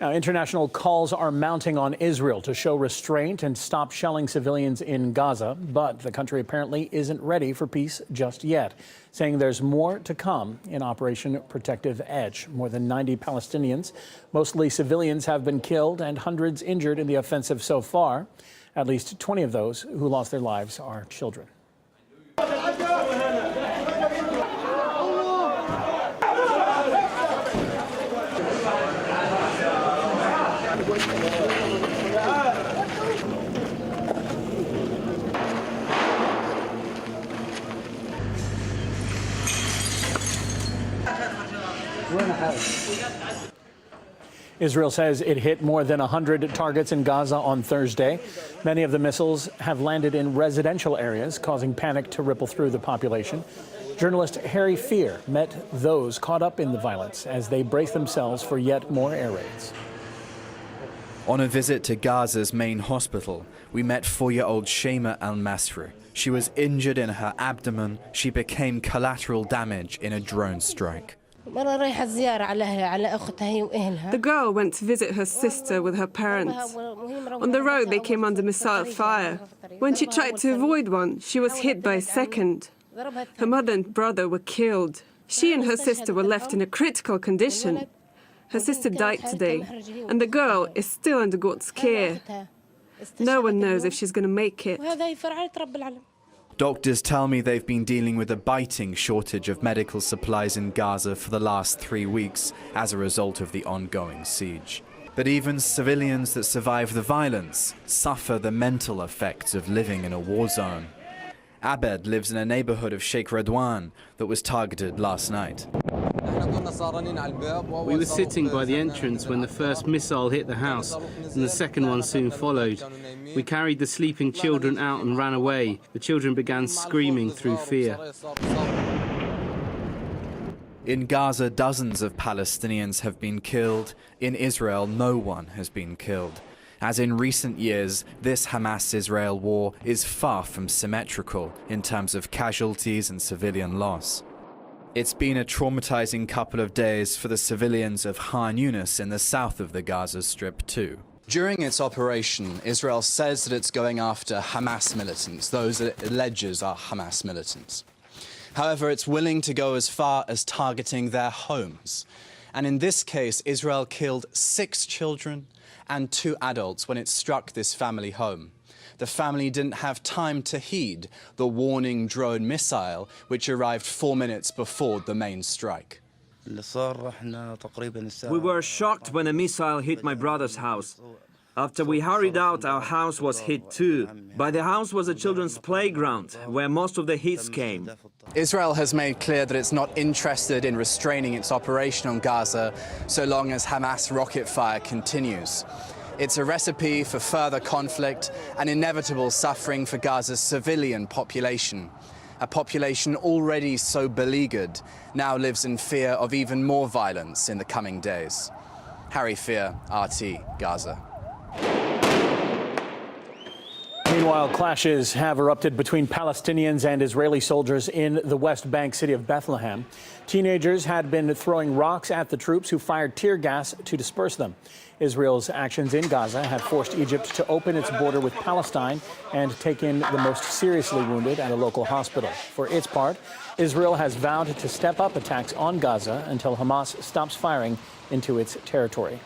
Now, international calls are mounting on Israel to show restraint and stop shelling civilians in Gaza, but the country apparently isn't ready for peace just yet, saying there's more to come in Operation Protective Edge. More than 90 Palestinians, mostly civilians, have been killed and hundreds injured in the offensive so far. At least 20 of those who lost their lives are children. Israel says it hit more than 100 targets in Gaza on Thursday. Many of the missiles have landed in residential areas, causing panic to ripple through the population. Journalist Harry Fear met those caught up in the violence as they brace themselves for yet more air raids. On a visit to Gaza's main hospital, we met 4-year-old Shema al-Masri. She was injured in her abdomen. She became collateral damage in a drone strike. The girl went to visit her sister with her parents. On the road, they came under missile fire. When she tried to avoid one, she was hit by a second. Her mother and brother were killed. She and her sister were left in a critical condition. Her sister died today, and the girl is still under God's care. No one knows if she's going to make it. Doctors tell me they've been dealing with a biting shortage of medical supplies in Gaza for the last 3 weeks as a result of the ongoing siege. But even civilians that survive the violence suffer the mental effects of living in a war zone. Abed lives in a neighborhood of Sheikh Redwan that was targeted last night. We were sitting by the entrance when the first missile hit the house, and the second one soon followed. We carried the sleeping children out and ran away. The children began screaming through fear. In Gaza, dozens of Palestinians have been killed. In Israel, no one has been killed. As in recent years, this Hamas-Israel war is far from symmetrical in terms of casualties and civilian loss. It's been a traumatizing couple of days for the civilians of Khan Yunis in the south of the Gaza Strip too. During its operation, Israel says that it's going after Hamas militants, those it alleges are Hamas militants. However, it's willing to go as far as targeting their homes. And in this case, Israel killed 6 children and 2 adults when it struck this family home. The family didn't have time to heed the warning drone missile, which arrived 4 minutes before the main strike. We were shocked when a missile hit my brother's house. After we hurried out, our house was hit too. By the house was a children's playground, where most of the hits came. Israel has made clear that it's not interested in restraining its operation on Gaza so long as Hamas rocket fire continues. It's a recipe for further conflict and inevitable suffering for Gaza's civilian population. A population already so beleaguered now lives in fear of even more violence in the coming days. Harry Fear, RT, Gaza. Meanwhile, clashes have erupted between Palestinians and Israeli soldiers in the West Bank city of Bethlehem. Teenagers had been throwing rocks at the troops, who fired tear gas to disperse them. Israel's actions in Gaza have forced Egypt to open its border with Palestine and take in the most seriously wounded at a local hospital. For its part, Israel has vowed to step up attacks on Gaza until Hamas stops firing into its territory.